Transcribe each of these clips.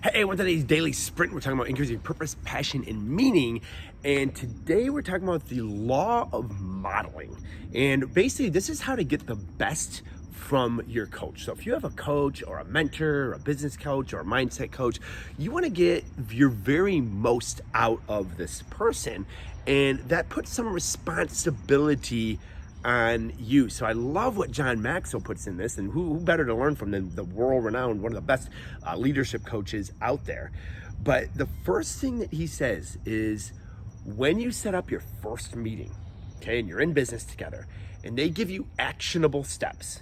Hey, on today's daily sprint, we're talking about increasing purpose, passion, and meaning. And today we're talking about the law of modeling. And basically, this is how to get the best from your coach. So if you have a coach or a mentor, or a business coach or a mindset coach, you want to get your very most out of this person. And that puts some responsibility on you. So I love what John Maxwell puts in this, and who better to learn from than the world-renowned, one of the best leadership coaches out there. But the first thing that he says is when you set up your first meeting, okay, and you're in business together, and they give you actionable steps,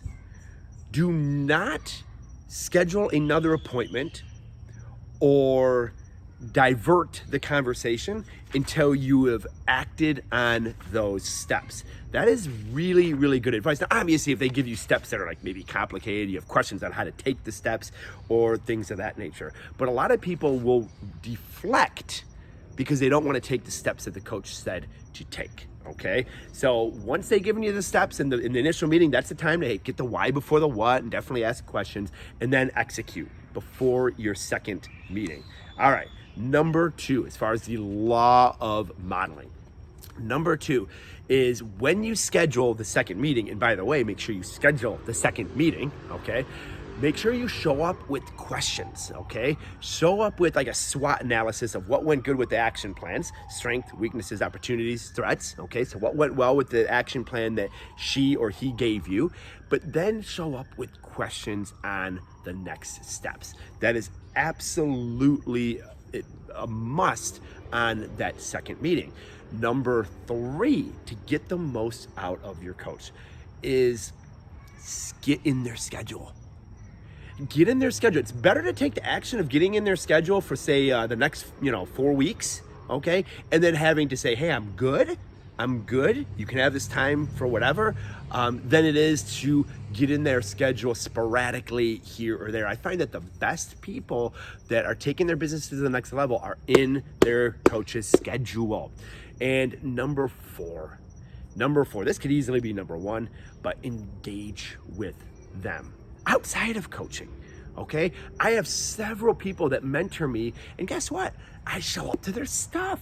do not schedule another appointment or divert the conversation until you have acted on those steps. That is really, really good advice. Now, obviously, if they give you steps that are like maybe complicated, you have questions on how to take the steps or things of that nature. But a lot of people will deflect because they don't want to take the steps that the coach said to take. Okay, so once they've given you the steps in the initial meeting, that's the time to get the why before the what, and definitely ask questions, and then execute before your second meeting. All right, number 2, as far as the law of modeling. Number 2 is when you schedule the second meeting, and by the way, make sure you schedule the second meeting, okay? Make sure you show up with questions, okay? Show up with like a SWOT analysis of what went good with the action plans, strengths, weaknesses, opportunities, threats, okay? So what went well with the action plan that she or he gave you, but then show up with questions on the next steps. That is absolutely a must on that second meeting. Number 3, to get the most out of your coach is get in their schedule. Get in their schedule. It's better to take the action of getting in their schedule for say the next 4 weeks, okay? And then having to say, hey, I'm good. You can have this time for whatever, than it is to get in their schedule sporadically here or there. I find that the best people that are taking their business to the next level are in their coach's schedule. And number 4, this could easily be number 1, but engage with them outside of coaching, okay? I have several people that mentor me, and guess what? I show up to their stuff,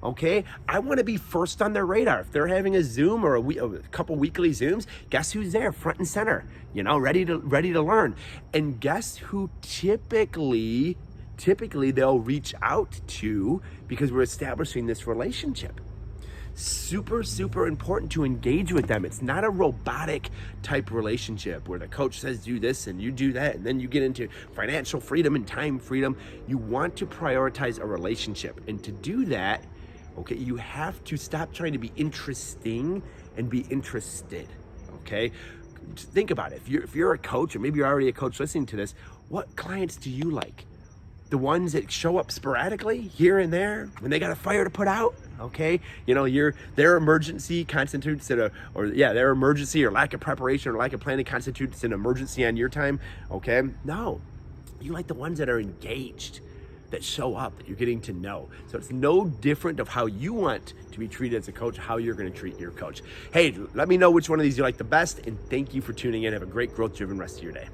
okay? I want to be first on their radar. If they're having a Zoom or a couple weekly Zooms, guess who's there, front and center, ready to learn. And guess who typically they'll reach out to, because we're establishing this relationship. Super, super important to engage with them. It's not a robotic type relationship where the coach says do this and you do that, and then you get into financial freedom and time freedom. You want to prioritize a relationship, and to do that, okay, you have to stop trying to be interesting and be interested, okay? Just think about it. If you're a coach, or maybe you're already a coach listening to this, what clients do you like? The ones that show up sporadically here and there when they got a fire to put out, okay? Their emergency constitutes their emergency or lack of preparation or lack of planning constitutes an emergency on your time, okay? No, you like the ones that are engaged, that show up, that you're getting to know. So it's no different of how you want to be treated as a coach, how you're going to treat your coach. Hey, let me know which one of these you like the best, and thank you for tuning in. Have a great growth-driven rest of your day.